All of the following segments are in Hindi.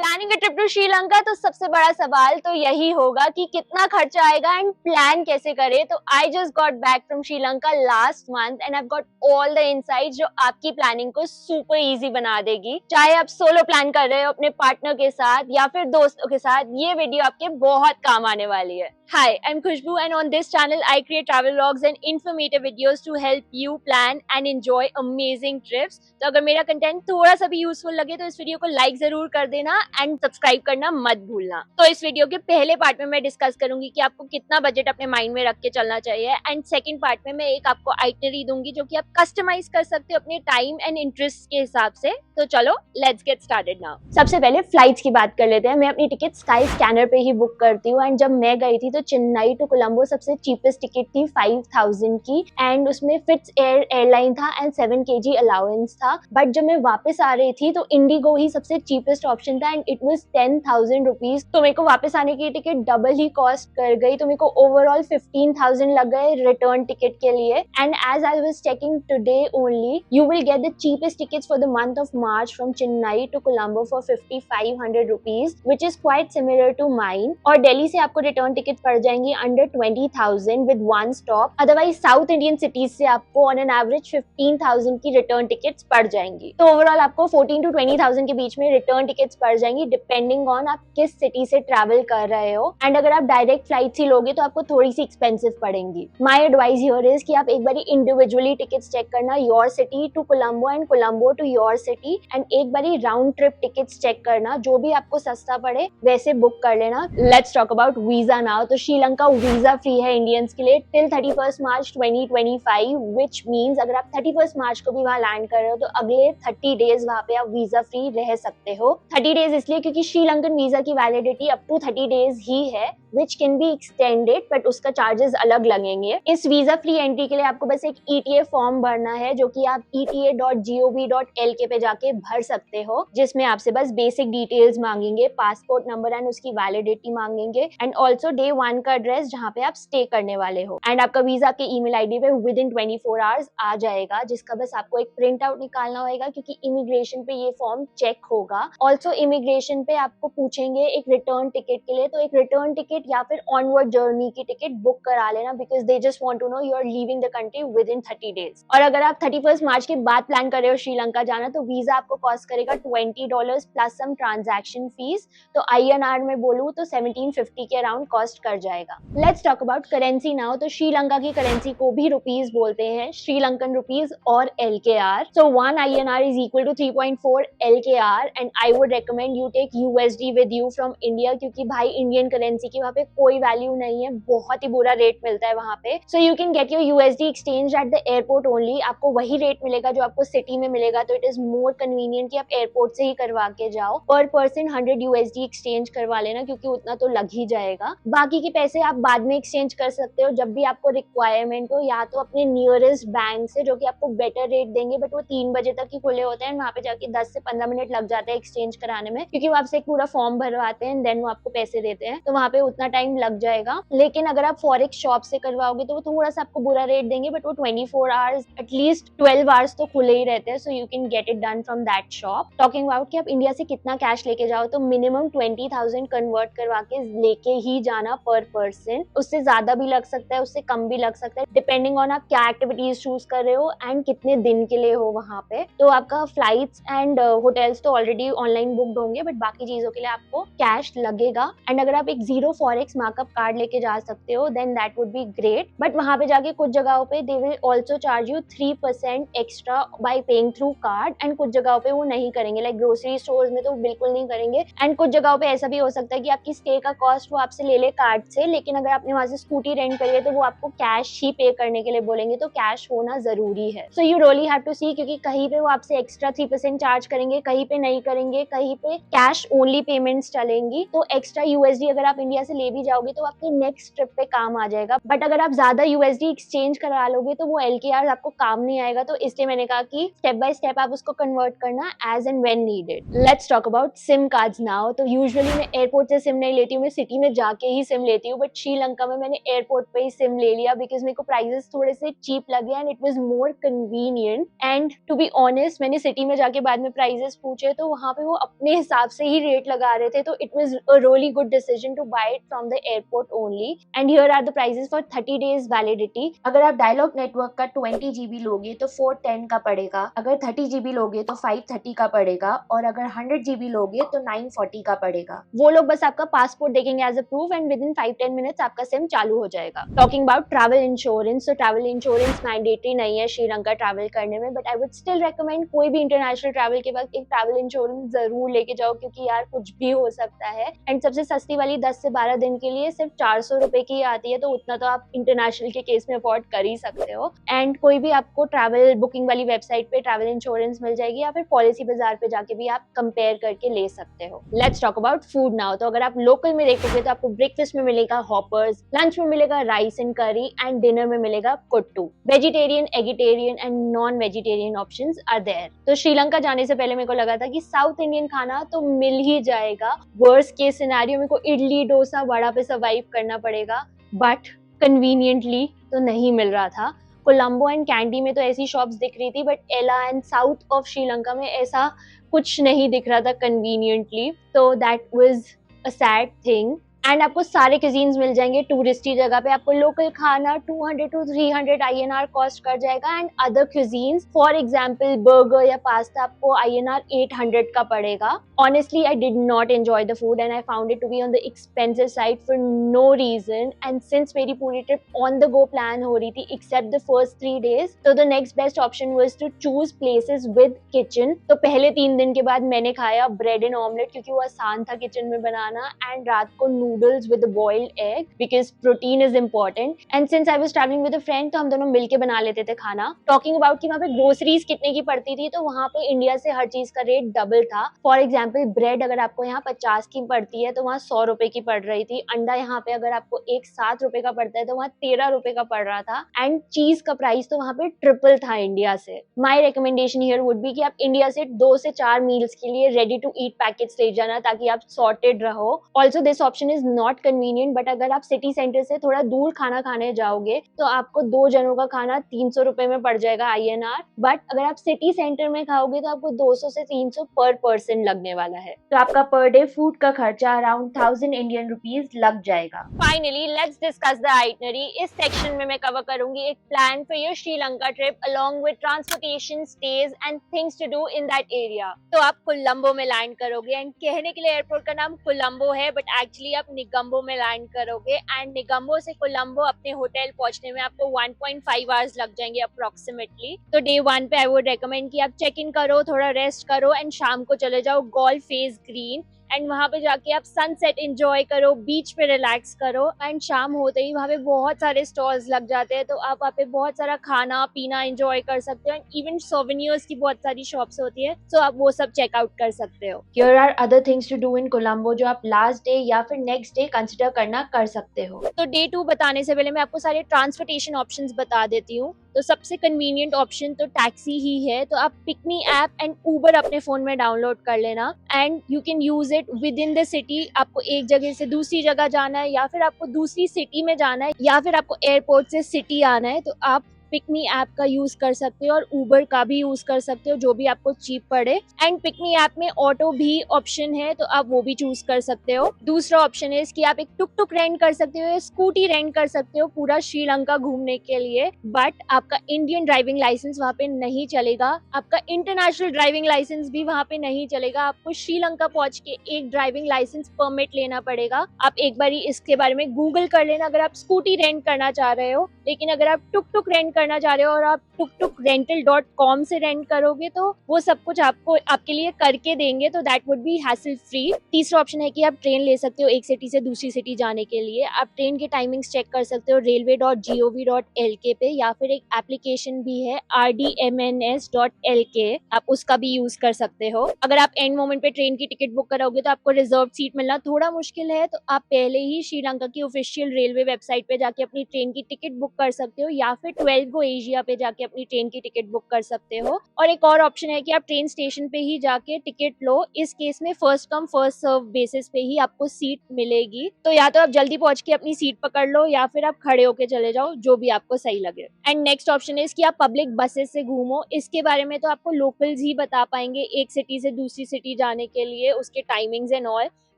Planning a trip to Sri Lanka तो सबसे बड़ा सवाल तो यही होगा कि कितना खर्चा आएगा एंड प्लान कैसे करें। तो I just got back from Sri Lanka last month and I got all the insights जो आपकी प्लानिंग को सुपर इजी बना देगी। चाहे आप सोलो प्लान कर रहे हो अपने पार्टनर के साथ या फिर दोस्तों के साथ, ये वीडियो आपके बहुत काम आने वाली है। Hi, I'm Khushbu and on this channel I create travel vlogs and informative videos to help you plan and enjoy amazing trips। तो अगर मेरा कंटेंट थोड़ा सा भी यूजफुल लगे तो इस वीडियो को लाइक जरूर कर देना एंड सब्सक्राइब करना मत भूलना। तो इस वीडियो के पहले पार्ट में मैं डिस्कस करूंगी कि आपको कितना बजट अपने माइंड में रख के चलना चाहिए एंड सेकंड पार्ट में मैं एक आपको आइटनरी दूंगी जो कि आप कस्टमाइज कर सकते हो अपने टाइम एंड इंटरेस्ट के हिसाब से। तो चलो लेट्स गेट स्टार्टेड नाउ। सबसे पहले फ्लाइट्स की बात कर लेते हैं। मैं अपनी टिकट स्काई स्कैनर पे ही बुक करती हूँ एंड जब मैं गई थी तो चेन्नई टू कोलंबो सबसे चीपेस्ट टिकट थी 5000 की एंड उसमें फिट्स एयरलाइन था एंड 7 kg अलाउंस था। बट जब मैं वापस आ रही थी तो इंडिगो ही सबसे चीपेस्ट ऑप्शन था एंड इट वाज 10,000 रुपीज। तो मेरे को वापस आने की टिकट डबल ही कॉस्ट कर गई, तो मेरे को ओवरऑल 15,000 लग गए रिटर्न टिकट के लिए। And as I was checking today only, you will get the cheapest tickets for the month of March from Chennai to Colombo for 5500 rupees which is quite similar to mine. और दिल्ली से आपको रिटर्न टिकट पड़ जाएंगी under 20,000 with one stop. Otherwise south Indian cities से आपको ऑन एन एवरेज 15,000 की रिटर्न टिकट्स पड़ जाएंगी। तो ओवरऑल आपको 14 to 20,000 के बीच में रिटर्न टिकट्स पड़ जाएंगी डिपेंडिंग ऑन आप किस सिटी से ट्रैवल कर रहे हो। एंड अगर आप डायरेक्ट फ्लाइट ही लोगे तो आपको थोड़ी सी एक्सपेंसिव पड़ेंगी। माई एडवाइस हियर इज कि आप एक बार इंडिविजुअली टिकट्स चेक करना, your city to Colombo and Colombo to your city, and एक बार राउंड ट्रिप टिकट्स चेक करना, जो भी आपको सस्ता पड़े वैसे बुक कर लेना। Let's talk about visa now. तो श्रीलंका वीजा फ्री है इंडियंस के लिए टिल 31 मार्च 2025 व्हिच मींस अगर आप 31 मार्च को भी वहां लैंड कर रहे हो तो अगले 30 डेज वहां पे आप वीजा फ्री रह सकते हो। 30 डेज इसलिए क्योंकि श्रीलंकन वीजा की वैलिडिटी अप टू 30 डेज ही है which can be extended but उसका चार्जेस अलग लगेंगे। इस वीजा फ्री एंट्री के लिए आपको बस एक ETA फॉर्म भरना है जो कि आप eta.gov.lk पे जाके भर सकते हो, जिसमें आपसे बस बेसिक डिटेल्स मांगेंगे, पासपोर्ट नंबर एंड उसकी वैलिडिटी मांगेंगे एंड ऑल्सो डे 1 का एड्रेस जहाँ पे आप स्टे करने वाले हो। एंड आपका वीजा आपके ईमेल आईडी पे विद इन 24 आवर्स आ जाएगा, जिसका बस आपको एक प्रिंट आउट निकालना होगा क्योंकि इमिग्रेशन पे ये फॉर्म चेक होगा। ऑल्सो इमिग्रेशन पे आपको पूछेंगे एक रिटर्न टिकट के लिए, तो एक रिटर्न टिकट या फिर ऑनवर्ड जर्नी की टिकट बुक करा लेना because they just want to know you are leaving the country within 30 days. और अगर आप 31 मार्च के बाद प्लान कर रहे हो श्रीलंका जाना तो वीजा आपको कॉस्ट करेगा $20 प्लस सम ट्रांजैक्शन फीस। तो INR में बोलूं तो 1750 के अराउंड कॉस्ट कर जाएगा। Let's talk about currency now. तो श्रीलंका की करेंसी को भी रुपीज बोलते हैं, श्रीलंकन रुपीज और LKR। So 1 INR is equal to 3.4 LKR and I would recommend you take USD with you from India, क्योंकि भाई इंडियन करेंसी की वहाँ पे कोई वैल्यू नहीं है, बहुत ही बुरा रेट मिलता है वहाँ पे। सो you can get your USD exchange at the airport only. आपको वही रेट मिलेगा जो आपको सिटी में मिलेगा, तो इट इज मोर कन्वीनियंट कि आप एयरपोर्ट से ही करवा के जाओ। पर पर्सन 100 USD एक्सचेंज करवा लेना क्योंकि उतना तो लग ही जाएगा। बाकी के पैसे आप बाद में एक्सचेंज कर सकते हो जब भी आपको रिक्वायरमेंट हो, या तो अपने नियरेस्ट बैंक से जो कि आपको बेटर रेट देंगे, बट वो 3 बजे तक ही खुले होते हैं। वहाँ पे जाके 10 से 15 मिनट लग जाते हैं एक्सचेंज कराने में, क्योंकि वो आपसे एक पूरा फॉर्म भरवाते हैं देन वो आपको पैसे देते हैं, तो वहाँ पे उतना टाइम लग जाएगा। लेकिन अगर आप फॉरेक्स शॉप से करवाओगे तो वो थोड़ा सा आपको बुरा रेट देंगे, बट वो 24 आवर्स एटलीस्ट 12 आवर्स तो खुले ही रहते हैं, so you can get it done from that shop. Talking about कि आप इंडिया से कितना कैश लेके जाओ, तो मिनिमम 20,000 कन्वर्ट करवा के लेके ही जाना पर पर्सन। उससे ज्यादा भी लग सकता है, उससे कम भी लग सकता है, डिपेंडिंग ऑन आप क्या एक्टिविटीज चूज कर रहे हो एंड कितने दिन के लिए हो वहाँ पे। तो आपका फ्लाइट्स एंड होटल्स तो ऑलरेडी ऑनलाइन बुक्ड होंगे, बट बाकी चीजों के लिए आपको कैश लगेगा। एंड अगर आप एक 0 फॉरेक्स मार्कअप कार्ड लेके जा सकते हो then that would be great. But वहां पे जाके कुछ जगहों पे they will also charge you 3% extra by paying through card and कुछ जगहों पे वो नहीं करेंगे, लाइक ग्रोसरी स्टोर्स में तो बिल्कुल नहीं करेंगे। एंड कुछ जगहों पे ऐसा भी हो सकता है कि आपकी स्टे का कॉस्ट वो आपसे ले ले कार्ड से, लेकिन अगर आपने वहां से स्कूटी रेंट करी है तो वो आपको कैश ही पे करने के लिए बोलेंगे, तो कैश होना जरूरी है। So you really have to see, क्योंकि कहीं पे वो आपसे एक्स्ट्रा 3% चार्ज करेंगे, कहीं पे नहीं करेंगे, कहीं पे कैश ओनली पेमेंट्स चलेंगी। तो एक्स्ट्रा USD अगर आप इंडिया से ले भी जाओगे तो आपके नेक्स्ट ट्रिप पे काम आ जाएगा। बट अगर आप ज्यादा USD एक्सचेंज करा लोगे तो वो LKR आपको काम नहीं आएगा, तो इसलिए मैंने कहा कि स्टेप बाय स्टेप आप उसको कन्वर्ट करना as and when needed. Let's talk about SIM cards now. तो यूजुअली मैं एयरपोर्ट से सिम नहीं लेती हूँ, मैं सिटी में जाके ही सिम लेती हूँ, बट श्रीलंका में मैंने एयरपोर्ट पे ही सिम ले लिया बिकॉज मेरे को प्राइसेस थोड़े से चीप लगे and it was more convenient. And to be honest, मैंने सिटी में जाके बाद में प्राइसेस पूछे तो वहाँ पे वो अपने हिसाब से ही रेट लगा रहे थे, तो it was a really good decision to buy it from the airport only. And here are the prices for 30 days validity. अगर आप डायलॉग नेटवर्क का 20 GB लोगे तो 410 का पड़ेगा, अगर 30 GB लोगे तो 530 का पड़ेगा, और अगर 100 GB लोगे तो 940 का पड़ेगा। वो लोग बस आपका पासपोर्ट देखेंगे as a proof and within 5-10 minutes आपका सिम चालू हो जाएगा। टॉकिंग अबाउट ट्रैवल इंश्योरेंस, तो ट्रैवल इंश्योरेंस मैंडेटरी नहीं है श्रीलंका ट्रैवल करने में, but I would still recommend कोई भी इंटरनेशनल ट्रैवल के वक्त एक ट्रैवल इंश्योरेंस जरूर लेके जाओ, क्योंकि यार कुछ भी हो सकता है। एंड सबसे सस्ती वाली 10 से 12 दिन के लिए सिर्फ 400 रुपए की आती है, तो उतना तो आप इंटरनेशनल के केस में अफोर्ड कर ही सकते हो। एंड कोई भी आपको ट्रैवल बुकिंग वाली वेबसाइट पे ट्रैवल इंश्योरेंस मिल जाएगी, या फिर पॉलिसी बाजार पे जाके भी आप कंपेयर करके ले सकते हो। Let's talk about food now. तो अगर आप लोकल में देखोगे तो आपको ब्रेकफास्ट में मिलेगा हॉपर्स, लंच में मिलेगा rice and curry, and dinner में मिलेगा kottu. Vegetarian, eggetarian and non vegetarian options are there. तो श्रीलंका जाने से पहले मेरे को लगा था कि साउथ इंडियन खाना तो मिल ही जाएगा, वर्स्ट केस सिनेरियो मेरे को इडली डोसा वड़ा पे सर्वाइव करना पड़ेगा, बट कन्वीनियंटली तो नहीं मिल रहा था। कोलंबो एंड कैंडी में तो ऐसी शॉप्स दिख रही थी, बट एला एंड साउथ ऑफ श्रीलंका में ऐसा कुछ नहीं दिख रहा था कन्वीनियंटली, तो that was a sad thing. And आपको सारे क्यूजीन्स मिल जाएंगे टूरिस्टी जगह पे। आपको लोकल खाना 200 to 300 INR कॉस्ट कर जाएगा, and other cuisines for example burger या पास्ता आपको INR 800 का पड़ेगा। Honestly I did not enjoy the food and I found it to be on the expensive side for no reason. And since मेरी पूरी trip on the go plan हो रही थी एक्सेप्ट द फर्स्ट 3 days, तो the next best option was to choose places with kitchen. तो पहले 3 दिन के बाद मैंने खाया ब्रेड एंड ऑमलेट, क्योंकि वो आसान था किचन में बनाना, एंड रात को noodles with a boiled egg because protein is important. And since I was traveling with a friend, तो हम दोनों मिलके बना लेते थे खाना। Talking about कि वहाँ पे ग्रोसरीज कितने की पड़ती थी, तो वहाँ पे इंडिया से हर चीज का रेट डबल था। फॉर एग्जाम्पल ब्रेड अगर आपको यहाँ 50 की पड़ती है तो वहाँ 100 रुपए की पड़ रही थी। अंडा यहाँ पे अगर आपको एक 7 रुपए का पड़ता है तो वहाँ 13 रुपए का पड़ रहा था। एंड चीज का प्राइस तो वहाँ पे ट्रिपल था इंडिया से। My recommendation here would be कि आप इंडिया से 2 से 4 मील्स के लिए रेडी टू ईट पैकेट्स ले जाना, ताकि आप सॉर्टेड रहो। Also this option is not convenient, but अगर आप सिटी सेंटर से थोड़ा दूर खाना खाने जाओगे तो आपको 2 जनों का खाना 300 रुपए में पड़ जाएगा INR, बट अगर आप सिटी सेंटर में खाओगे तो आपको 200 से 300 पर पर्सन लगने वाला है। तो आपका पर डे फूड का खर्चा अराउंड 1000 इंडियन रुपीज लग जाएगा। Finally let's discuss the itinerary. इस सेक्शन में मैं कवर करूंगी एक plan for your Sri Lanka trip along with transportation, stage and things to do in that area. तो आप कोलंबो में लैंड करोगे, एंड कहने के लिए एयरपोर्ट का नाम कोलंबो है, बट एक्चुअली आप निगम्बो में लैंड करोगे। एंड निगम्बो से कोलंबो अपने होटल पहुंचने में आपको 1.5 आवर्स लग जाएंगे अप्रोक्सीमेटली। तो डे 1 पे आई वुड रेकमेंड कि आप चेक इन करो, थोड़ा रेस्ट करो, एंड शाम को चले जाओ गोल्फ फेस ग्रीन, एंड वहां पे जाके आप सनसेट एंजॉय करो, बीच पे रिलैक्स करो। एंड शाम होते ही वहां पे बहुत सारे स्टॉल्स लग जाते हैं, तो आप वहाँ पे बहुत सारा खाना पीना एंजॉय कर सकते हो। एंड इवन सोवेनियर्स की बहुत सारी शॉप्स होती है, तो आप वो सब चेकआउट कर सकते हो। Here are other things to do in Colombo जो आप लास्ट डे या फिर नेक्स्ट डे कंसिडर करना कर सकते हो। तो डे 2 बताने से पहले मैं आपको सारे ट्रांसपोर्टेशन ऑप्शंस बता देती हूँ। तो सबसे कन्वीनियंट ऑप्शन तो टैक्सी ही है, तो आप पिकमी ऐप एंड उबर अपने फोन में डाउनलोड कर लेना, and you can use it with in the city. आपको एक जगह से दूसरी जगह जाना है, या फिर आपको दूसरी सिटी में जाना है, या फिर आपको एयरपोर्ट से सिटी आना है, तो आप पिकमी ऐप का यूज कर सकते हो, और उबर का भी यूज कर सकते हो, जो भी आपको चीप पड़े। एंड पिकमी ऐप में ऑटो भी ऑप्शन है, तो आप वो भी चूज कर सकते हो। दूसरा ऑप्शन है कि आप एक टुक टुक रेंट कर सकते हो या स्कूटी रेंट कर सकते हो पूरा श्रीलंका घूमने के लिए, बट आपका इंडियन ड्राइविंग लाइसेंस वहाँ पे नहीं चलेगा। आपका इंटरनेशनल ड्राइविंग लाइसेंस भी वहाँ पे नहीं चलेगा। आपको श्रीलंका पहुंच के एक ड्राइविंग लाइसेंस परमिट लेना पड़ेगा। आप एक बार इसके बारे में गूगल कर लेना अगर आप स्कूटी रेंट करना चाह रहे हो। लेकिन अगर आप टुक टुक रेंट करना चाह रहे हो और आप टुक टुक rental.com से रेंट करोगे, तो वो सब कुछ आपके लिए करके देंगे, तो that would B hassle free. तीसरा ऑप्शन है कि आप ट्रेन ले सकते हो एक सिटी से दूसरी सिटी जाने के लिए। आप ट्रेन के टाइमिंग्स चेक कर सकते हो railway.gov.lk पे, या फिर एक एप्लीकेशन भी है rdmns.lk, आप उसका भी यूज कर सकते हो। अगर आप एंड मोमेंट पे ट्रेन की टिकट बुक कराओगे तो आपको रिजर्व सीट मिलना थोड़ा मुश्किल है, तो आप पहले ही श्रीलंका की ऑफिशियल रेलवे वेबसाइट पे जाके अपनी ट्रेन की टिकट बुक कर सकते हो, या फिर 12 गो एशिया पे जाके अपनी ट्रेन की टिकट बुक कर सकते हो। और एक और ऑप्शन है कि आप ट्रेन स्टेशन पे ही जाके टिकट लो। इस केस में first come first serve basis पे ही आपको सीट मिलेगी। तो या तो आप जल्दी पहुंच के अपनी सीट पकड़ लो या फिर आप खड़े होके चले जाओ, जो भी आपको सही लगे। एंड नेक्स्ट ऑप्शन है कि आप पब्लिक बसेस से घूमो। इसके बारे में तो आपको लोकल्स ही बता पाएंगे एक सिटी से दूसरी सिटी जाने के लिए, उसके टाइमिंग्स एंड ऑल।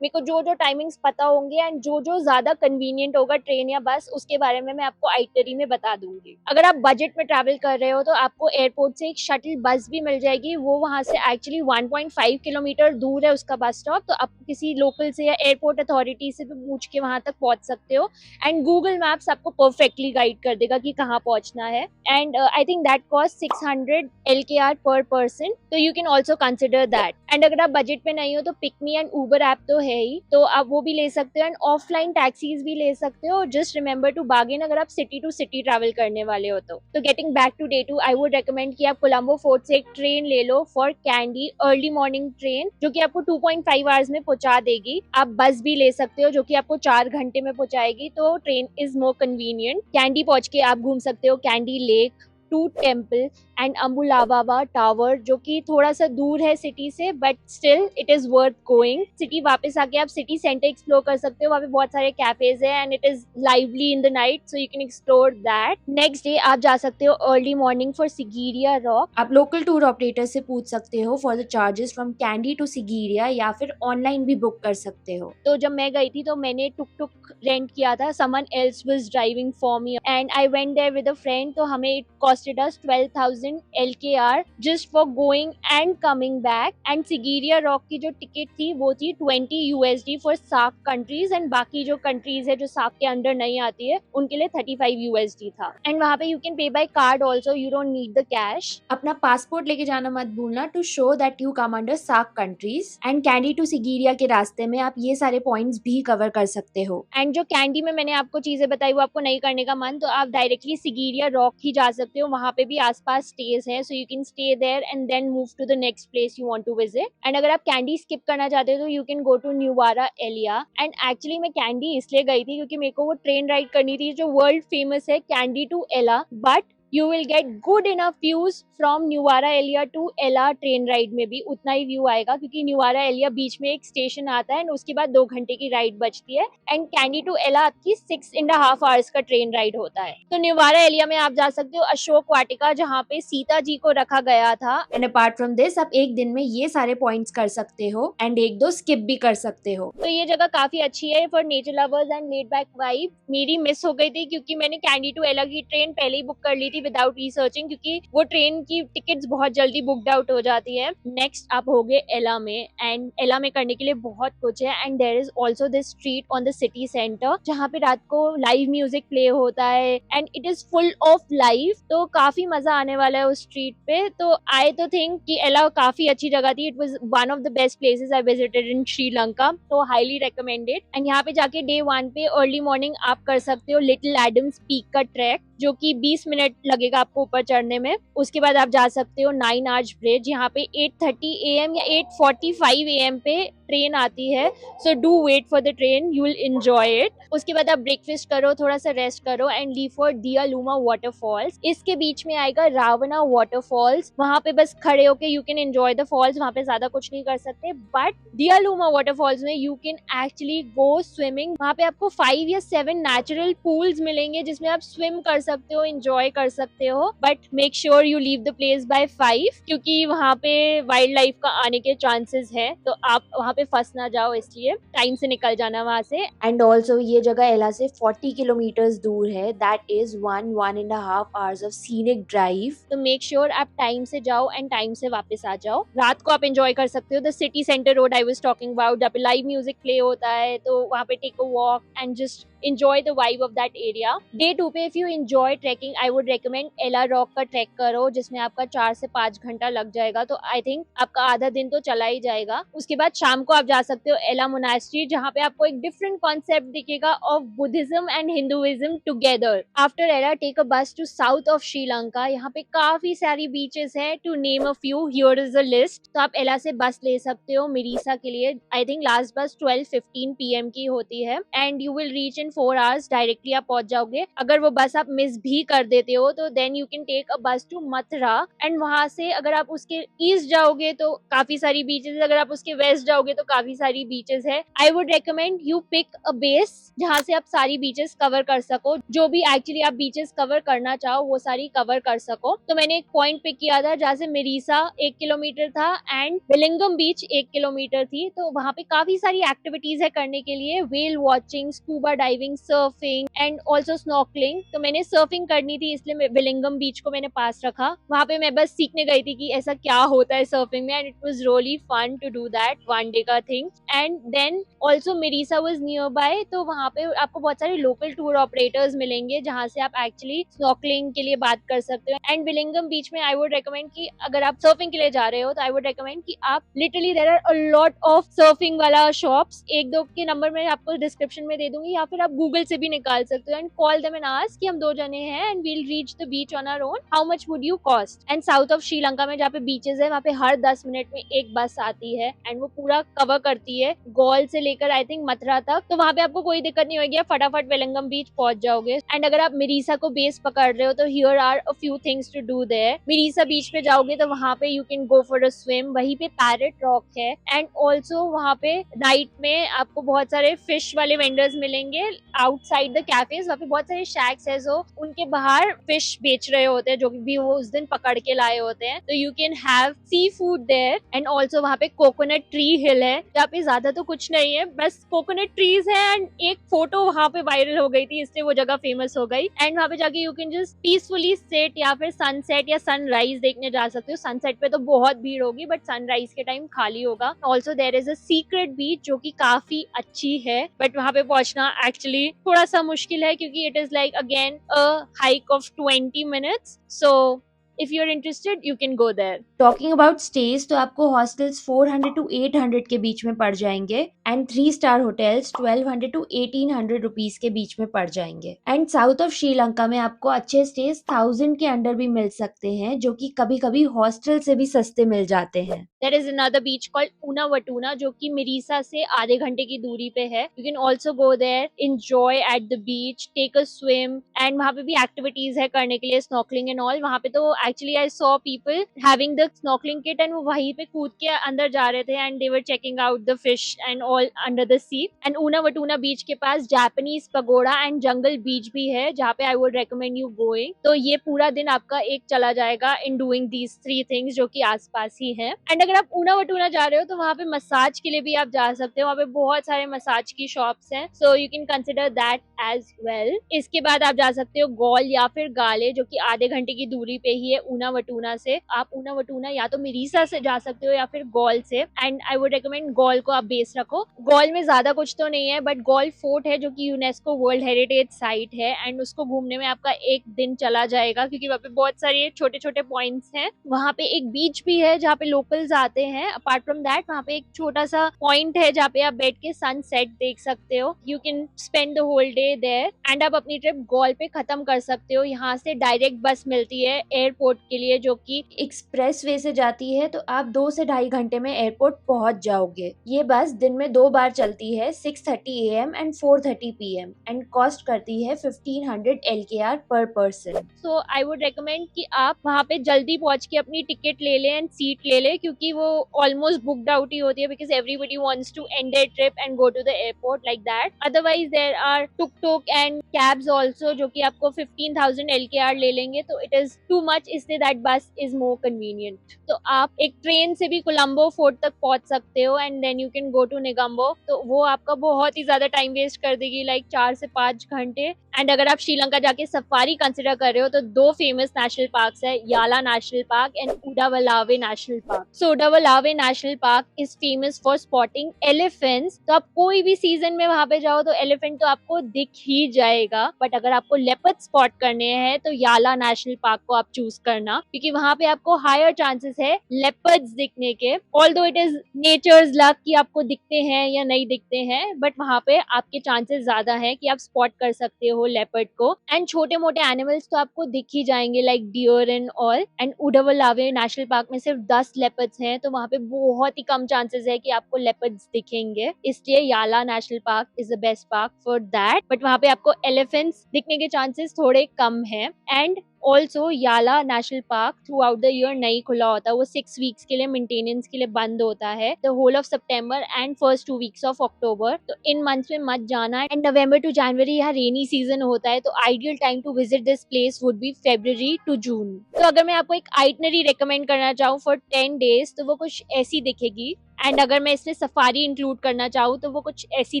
मेरे को जो जो टाइमिंग्स पता होंगे एंड जो जो ज्यादा कन्वीनियंट होगा ट्रेन या बस, उसके बारे में मैं आपको आइटनरी में बता दूंगी। अगर आप बजट में ट्रैवल कर रहे हो तो आपको एयरपोर्ट से एक शटल बस भी मिल जाएगी। वो वहां से एक्चुअली 1.5 किलोमीटर दूर है उसका बस स्टॉप। तो आप किसी लोकल से या एयरपोर्ट अथॉरिटी से भी पूछ के वहां तक पहुंच सकते हो। एंड गूगल मैप्स आपको परफेक्टली गाइड कर देगा कि कहाँ पहुंचना है। And I think that cost 600 LKR पर पर्सन, तो you can also consider that. And अगर आप बजट पे नहीं हो तो पिकमी एंड उबर ऐप तो है ही, तो आप वो भी ले सकते हो। एंड ऑफलाइन टैक्सीज भी ले सकते हो। जस्ट रिमेंबर टू बार्गेन अगर आप सिटी टू सिटी ट्रैवल करने वाले हो तो getting back to day 2, I would recommend कि आप कोलंबो फोर्ट से एक ट्रेन ले लो for Kandy, early morning train, जो कि आपको 2.5 आवर्स में पहुंचा देगी। आप बस भी ले सकते हो जो कि आपको 4 घंटे में पहुंचाएगी, तो train is more convenient. Kandy पहुंच के आप घूम सकते हो Kandy lake, tooth temple and Ambuluwawa tower, जो कि थोड़ा सा दूर है सिटी से, but still it is worth going. City वापस आके आप सिटी सेंटर एक्सप्लोर कर सकते हो। वहाँ पे बहुत सारे कैफेज है and it is lively in the night, so you can explore that. Next day आप जा सकते हो early morning for Sigiriya rock. आप लोकल टूर ऑपरेटर से पूछ सकते हो for the charges from Kandy to Sigiriya, या फिर ऑनलाइन भी बुक कर सकते हो। तो जब मैं गई थी तो मैंने टुक टुक रेंट किया था, someone else was driving for me and I went there with a friend. तो हमें it costed us 12,000 LKR just for going and coming back। and Sigiriya rock की जो टिकट थी वो थी 20 USD for SAARC countries, and बाकी जो कंट्रीज है जो सार्क के अंडर नहीं आती है उनके लिए 35 USD था। एंड वहाँ पे you can pay by card also, you don't need the cash. अपना पासपोर्ट लेके जाना मत भूलना to show that you come under SAARC countries. And Kandy to Sigiriya के रास्ते में आप ये सारे पॉइंट्स भी कवर कर सकते हो। एंड जो कैंडी में मैंने आपको चीजें बताई वो आपको नहीं करने का मन, तो आप डायरेक्टली सिगीरिया रॉक ही जा सकते हो। वहाँ पे भी आसपास स्टेज है, so you can stay there and then move to the next place you want to visit. And अगर आप कैंडी स्किप करना चाहते हो तो you can go to Nuwara Eliya. And actually मैं कैंडी इसलिए गई थी क्योंकि मेरे को वो ट्रेन राइड करनी थी जो वर्ल्ड फेमस है, Kandy to Ella, but you will get good enough views from Nuwara Eliya to Ella train ride में भी उतना ही व्यू आएगा, क्योंकि न्यूवारा एलिया बीच में एक स्टेशन आता है एंड उसके बाद 2 घंटे की राइड बचती है। एंड कैंडी टू एला आपकी 6.5 आवर्स का ट्रेन राइड होता है। तो न्यूवारा एलिया में आप जा सकते हो अशोक वाटिका, जहाँ पे सीता जी को रखा गया था। एंड अपार्ट फ्रॉम दिस आप एक दिन में ये सारे पॉइंट्स कर सकते हो एंड 1-2 स्किप भी कर सकते हो। तो ये जगह काफी अच्छी है for nature lovers and laid back vibe. मेरी मिस हो गई थी क्योंकि मैंने कैंडी टू एला की ट्रेन पहले ही बुक कर ली थी विदाउट रिसर्चिंग, क्योंकि वो ट्रेन की टिकट्स बहुत जल्दी बुकड आउट हो जाती है। नेक्स्ट आप हो गए एला में, एंड एला में करने के लिए बहुत कुछ है। And there is also this street on the city centre जहाँ पे रात को लाइव म्यूजिक प्ले होता है and it is full of life, तो काफी मजा आने वाला है उस स्ट्रीट पे। तो आई तो थिंक कि एला काफी अच्छी जगह थी। It was one of the best places I visited in Sri Lanka, तो हाईली रिकमेंडेड। एंड यहाँ पे जाके डे 1 पे अर्ली मॉर्निंग आप कर सकते हो लिटिल एडम्स पीक का ट्रैक, जो कि 20 मिनट लगेगा आपको ऊपर चढ़ने में। उसके बाद आप जा सकते हो 9 आर्च ब्रिज, यहाँ पे 8:30 AM या 8:45 AM पे ट्रेन आती है, so do wait for the train, you will enjoy it. उसके बाद आप ब्रेकफास्ट करो, थोड़ा सा रेस्ट करो and leave for Diyaluma waterfalls. इसके बीच में आएगा रावना वाटरफॉल्स, वहाँ पे बस खड़े होके you can enjoy the falls, वहाँ पे ज्यादा कुछ नहीं कर सकते। बट दियालुमा वाटरफॉल्स में you can actually go swimming. वहाँ पे आपको 5 या 7 नेचुरल पूल्स मिलेंगे जिसमें आप स्विम कर सकते हो, एंजॉय कर सकते हो। But make sure you leave the place by 5, क्योंकि वहाँ पे वाइल्ड लाइफ का आने के चांसेस है, तो आप वहाँ पे फंस ना जाओ, इसलिए टाइम से निकल जाना वहाँ से। एंड ऑल्सो ये जगह एला से 40 किलोमीटर दूर है, that is 1.5 hours of scenic drive. तो मेक श्योर आप टाइम से जाओ एंड टाइम से वापस आ जाओ। रात को आप एंजॉय कर सकते हो the city centre road I was talking about, जहाँ पे लाइव म्यूजिक प्ले होता है, तो वहाँ पे take a walk and just enjoy the vibe of that area. Day 2 पे if you enjoy trekking, I would recommend एला रॉक का ट्रैक करो, जिसमें आपका 4 से 5 घंटा लग जाएगा, तो आई थिंक आपका आधा दिन तो चला ही जाएगा। उसके बाद शाम को आप जा सकते हो एला मोनास्ट्री, जहाँ पे आपको एक डिफरेंट कॉन्सेप्ट दिखेगा of Buddhism and Hinduism together. After एला take a bus to south of Sri Lanka, यहाँ पे काफी सारी बीचेस है, to name a few here is a list. तो आप एला से बस ले सकते हो मिरीसा के लिए, आई थिंक लास्ट बस 12:15 PM की होती है and you will reach in 4 hours directly आप पहुंच जाओगे। अगर वो बस आप मिस भी कर देते हो तो then you can take a bus to Mathura, and वहां से अगर आप उसके ईस्ट जाओगे तो काफी सारी बीचेस, अगर आप उसके वेस्ट जाओगे तो काफी सारी बीचेस है। I would recommend you pick a base जहां से आप सारी बीचेस कवर कर सको, जो भी एक्चुअली आप बीचेस कवर करना चाहो वो सारी कवर कर सको। तो मैंने एक पॉइंट पिक किया था जहाँ से मिरीसा 1 किलोमीटर था एंड विलिंगम बीच 1 किलोमीटर थी। तो वहां पे काफी सारी एक्टिविटीज है करने के लिए, whale watching, scuba diving, surfing and also snorkelling. तो मैंने सर्फिंग करनी थी इसलिए विलिंगम बीच को मैंने पास रखा। वहां पे मैं बस सीखने गई थी कि ऐसा क्या होता है सर्फिंग में, and it was really fun to do that, one day का thing. And then also Mirissa was nearby, तो वहां पे आपको बहुत सारे लोकल टूर ऑपरेटर्स मिलेंगे जहां से आप एक्चुअली स्नॉर्कलिंग के लिए बात कर सकते हो। एंड विलिंगम बीच में आई वुड रिकमेंड कि अगर आप सर्फिंग के लिए जा रहे हो तो आई वुड रिकमेंड कि आप literally there are a lot of surfing वाला शॉप्स, एक दो के नंबर मैं आपको डिस्क्रिप्शन में दे दूंगी, या फिर आप गूगल से भी निकाल सकते हो and call them and ask कि हम 2 जने हैं and we'll reach the beach on our own, how much would you cost. And south of Sri Lanka में जहाँ पे बीचेस है वहाँ पे हर 10 मिनट में एक बस आती है एंड वो पूरा कवर करती है गॉल से लेकर आई थिंक मथुरा तक। तो वहाँ पे आपको कोई दिक्कत नहीं होगी, आप फटाफट विलिंगम बीच पहुंच जाओगे। एंड अगर आप मिरीसा को बेस पकड़ रहे हो तो here are a few things to do there. Mirissa beach पे जाओगे तो वहाँ पे you can go for a swim, वहीं पे पैरेट रॉक है एंड ऑल्सो वहाँ पे नाइट में आपको बहुत सारे फिश वाले वेंडर्स मिलेंगे आउटसाइड द कैफेज। वहाँ पे बहुत सारे शैक्स है जो उनके बाहर फिश बेच रहे होते हैं जो भी वो उस दिन पकड़ के लाए होते हैं। तो you can have sea food there. And also वहाँ पे कोकोनट ट्री हिल है जहाँ पे ज्यादा तो कुछ नहीं है, बस कोकोनट ट्रीज है एंड एक फोटो वहाँ पे वायरल हो गई थी इसलिए वो जगह फेमस हो गई। एंड वहाँ पे जाके you can just peacefully sit या फिर सनसेट या सनराइज देखने जा सकते हो। सनसेट पे तो बहुत भीड़ होगी बट सनराइज के टाइम खाली होगा। Also there is a secret beach जो कि काफी अच्छी है, बट वहाँ पे पहुंचना एक्चुअली थोड़ा सा मुश्किल है क्योंकि it is like again a hike of 20 minutes. So if you're interested you can go there. Talking about stage, तो आपको हॉस्टल्स 400 टू 800 के बीच में पड़ जाएंगे and 3 star hotels 1200 to 1800 rupees के बीच में पड़ जाएंगे। एंड साउथ ऑफ श्रीलंका में आपको अच्छे स्टेज 1000 के अंडर भी मिल सकते हैं जो कि कभी कभी हॉस्टल से भी सस्ते मिल जाते हैं। There is another beach called Unawatuna जो कि मिरीसा से आधे घंटे की दूरी पे है। You can also go there, enjoy at the beach, take a swim, and वहाँ पे भी activities है करने के लिए, snorkeling and all। वहाँ पे तो actually I saw people having the snorkeling kit and वो वहीं पे कूद के अंदर जा रहे थे and they were checking out the fish and all under the sea। And Unawatuna beach के पास Japanese pagoda and jungle beach भी है जहाँ पे I would recommend you going। तो ये पूरा दिन आपका एक चला जाएगा in doing these 3 things जो कि आसपास ही है। एंड अगर आप ऊनावटूना जा रहे हो तो वहाँ पे मसाज के लिए भी आप जा सकते हो, वहाँ पे बहुत सारे मसाज की शॉप्स हैं, so you can consider that as well. इसके बाद आप जा सकते हो गॉल या फिर गाले जो कि आधे घंटे की दूरी पे ही है ऊनावटूना से। आप ऊनावटूना या तो मिरीसा से जा सकते हो या फिर गॉल से, and I would recommend Galle को आप बेस रखो। गॉल में ज्यादा कुछ तो नहीं है बट गॉल फोर्ट है जो कि यूनेस्को वर्ल्ड हेरिटेज साइट है एंड उसको घूमने में आपका एक दिन चला जाएगा क्योंकि वहाँ पे बहुत सारे छोटे छोटे पॉइंट्स हैं। वहाँ पे एक बीच भी है जहाँ पे लोकल्स आते हैं। अपार्ट फ्रॉम दैट वहाँ पे एक छोटा सा पॉइंट है जहाँ पे आप बैठ के सनसेट देख सकते हो। You can spend the whole day there and आप अपनी ट्रिप गॉल पे खत्म कर सकते हो। यहाँ से डायरेक्ट बस मिलती है एयरपोर्ट के लिए जो कि एक्सप्रेस वे से जाती है, तो आप 2 से ढाई घंटे में एयरपोर्ट पहुंच जाओगे। ये बस दिन में 2 बार चलती है, 6:30 AM and 4:30 PM, and cost करती है 1500 LKR पर person. So I would recommend कि आप वहाँ पे जल्दी पहुंच के अपनी टिकट ले लें एंड सीट ले लें क्योंकि वो ऑलमोस्ट बुक्ड आउट ही होती है because everybody wants to end their trip and go to the airport like that. Otherwise there are tuk tuk and cabs also जो कि आपको 15,000 LKR ले लेंगे, तो इट इज टू मच, इसलिए that bus is more convenient. तो आप एक ट्रेन से भी कोलंबो फोर्ट तक पहुंच सकते हो and then you can go to Negombo. तो वो आपका बहुत ही ज्यादा टाइम वेस्ट कर देगी, लाइक 4 से 5 घंटे। एंड अगर आप श्रीलंका जाके सफारी कंसिडर कर रहे हो तो 2 फेमस नेशनल पार्क्स है, Yala national park and Udawalawe national park. So Udawalawe national park is famous for spotting elephants. तो आप कोई भी सीजन में वहां पे जाओ तो एलिफेंट तो आपको दिख ही जाएगा, बट अगर आपको लेपर्ड स्पॉट करने हैं तो याला नेशनल पार्क को आप चूज करना क्योंकि वहां पे आपको हायर चांसेस है लेपर्ड्स दिखने के। Although it is nature's luck कि आपको दिखते हैं या नहीं दिखते हैं, बट वहां पे आपके चांसेस ज्यादा है कि आप स्पॉट कर सकते हो लेपर्ड को। एंड छोटे मोटे एनिमल्स तो आपको दिख ही जाएंगे like deer and all. And Udawalawe national park में सिर्फ 10 लेपर्ड्स हैं हैं तो वहाँ पे बहुत ही कम चांसेस है कि आपको लेपर्ड्स दिखेंगे, इसलिए याला national park is the best park for that. But वहाँ पे आपको एलिफेंट्स दिखने के चांसेस थोड़े कम हैं। एंड ऑल्सो याला national park through out the year नहीं खुला होता, वो 6 वीक्स के लिए मेंटेनेंस के लिए बंद होता है, the whole of September and first 2 weeks of October. तो इन मंथ्स में मत जाना। एंड नवंबर टू जनवरी यहाँ रेनी सीजन होता है, तो ideal time to visit this place would be February to June। तो अगर मैं आपको एक आइटनरी रेकमेंड करना चाहूँ फॉर 10 days तो वो कुछ ऐसी दिखेगी। एंड अगर मैं इसमें सफारी इंक्लूड करना चाहूँ तो वो कुछ ऐसी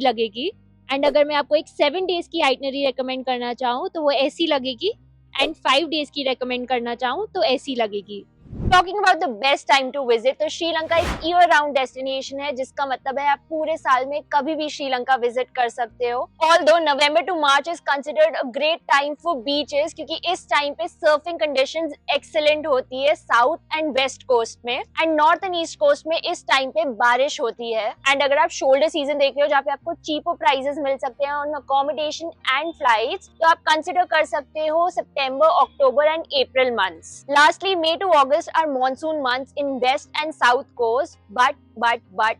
लगेगी। एंड अगर मैं आपको एक 7 days की आइटनरी रेकमेंड करना चाहूँ तो वो ऐसी लगेगी। एंड 5 days की रेकमेंड करना चाहूँ तो ऐसी लगेगी। Talking about the best time to visit, तो श्रीलंका एक ईयर राउंड डेस्टिनेशन है, जिसका मतलब है आप पूरे साल में कभी भी श्रीलंका विजिट कर सकते हो। Although November to March is considered a great time for beaches, क्योंकि इस टाइम पे सर्फिंग कंडीशंस एक्सीलेंट होती है साउथ एंड वेस्ट कोस्ट में। And north and east coast में इस टाइम पे बारिश होती है। एंड अगर आप शोल्डर सीजन देख रहे हो जहाँ पे आपको चीपर प्राइसेस मिल सकते हैं ऑन अकोमोडेशन एंड फ्लाइट्स, तो आप कंसिडर कर सकते हो September, October and April months. Lastly May to August are monsoon months in west and south coast, but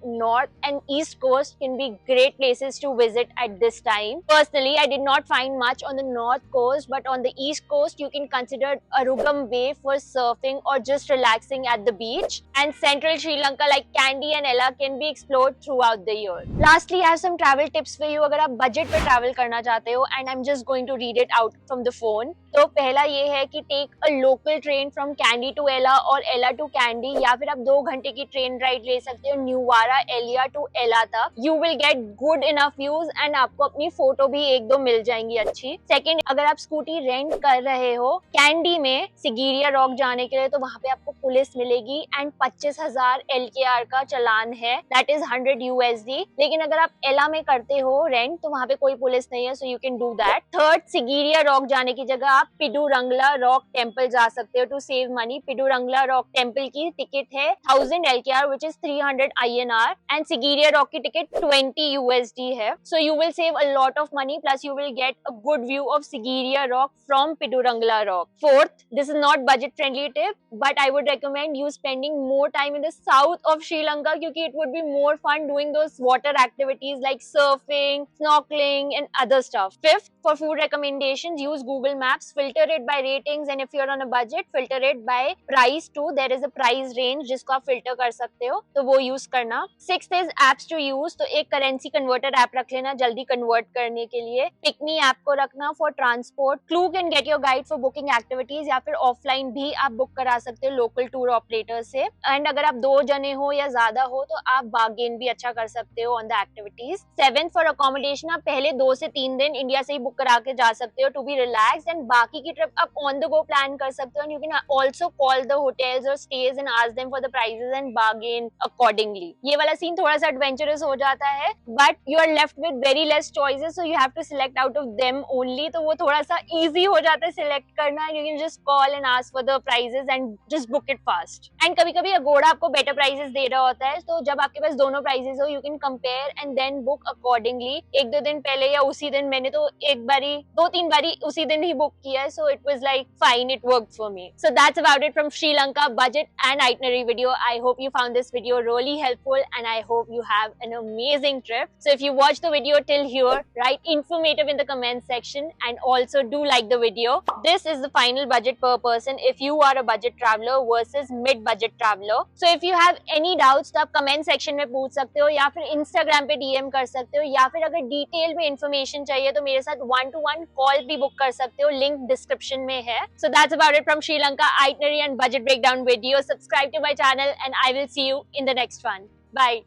north and east coast can be great places to visit at this time. Personally, I did not find much on the north coast, but on the east coast you can consider Arugam Bay for surfing or just relaxing at the beach. And central Sri Lanka like Kandy and Ella can be explored throughout the year. Lastly, I have some travel tips for you अगर आप budget पे travel करना चाहते हो, and I'm just going to read it out from the phone. तो पहला ये है कि take a local train from Kandy to Ella और एला टू कैंडी, या फिर आप 2 घंटे की ट्रेन राइड ले सकते हो न्यूवारा एलिया टू एला तक। You will get good enough views and आपको अपनी फोटो भी 1-2 मिल जाएंगी अच्छी। सेकंड, अगर आप स्कूटी रेंट कर रहे हो कैंडी में सिगीरिया रॉक जाने के लिए, तो वहाँ पे आपको पुलिस मिलेगी एंड 25,000 LKR का चालान है, दैट इज 100 USD। लेकिन अगर आप एला में करते हो रेंट तो वहाँ पे कोई पुलिस नहीं है, so you can do that. Third, Sigiriya rock जाने की जगह आप पिडुरंगला रॉक टेम्पल जा सकते हो to save money. Pidurangala rock temple की टिकट है 1000 LKR which is 300 INR and Sigiriya rock की टिकट 20 USD है। So you will save a lot of money plus you will get a good view of Sigiriya rock from Pidurangala rock. Fourth, this is not budget friendly tip but I would recommend you spending more time in the south of Sri Lanka क्योंकि it would be more fun doing those water activities like surfing, snorkeling and other stuff. Fifth, for food recommendations, use Google Maps, filter it by ratings and if you're on a budget, filter it by price too. There is a price range जिसको आप filter कर सकते हो, तो वो use करना। Sixth is apps to use, तो एक currency converter app रख लेना जल्दी convert करने के लिए। Pickme app को रखना for transport। Clue can get your guide for booking activities या फिर offline भी आप book करा सकते हो local tour operator से। एंड अगर आप 2 जने हो या ज्यादा हो तो आप bargain भी अच्छा कर सकते हो on the activities। Seventh, for accommodation आप पहले 2 से 3 दिन इंडिया से ही बुक करा के जा सकते हो to be relaxed एंड बाकी की ट्रिप आप on the go प्लान कर सकते हो। and you can also call the hotels or stays and ask them for the prices and bargain accordingly। ये वाला सीन थोड़ा सा adventurous हो जाता है but you are left with very less choices so you have to select out of them only, तो वो थोड़ा सा easy हो जाता है select करना। you can just call and ask for the prices and just book it fast। and कभी कभी अगोड़ा आपको better prices दे रहा होता है, तो जब आपके पास दोनों prices हो you can compare and then book accordingly। 1-2 दिन पहले या उसी दिन, मैंने तो एक बारी 2-3 बारी उसी दिन ही बुक किया है, so it was like fine, it worked for me। so that's about it from Sri Lanka budget and itinerary video। I hope you found this video really helpful and I hope you have an amazing trip। so if you watched the video till here, write informative in the comment section and also do like the video। this is the final budget per person if you are a budget traveler versus mid budget traveler। so if you have any doubts तो आप comment section में पूछ सकते हो या फिर Instagram पे DM कर सकते हो, या फिर अगर डिटेल में information चाहिए तो मेरे साथ 1-to-1 कॉल भी बुक कर सकते हो, लिंक डिस्क्रिप्शन में है। so that's about it from Sri Lanka itinerary and budget breakdown video। subscribe to my channel and I will see you in the next one। bye।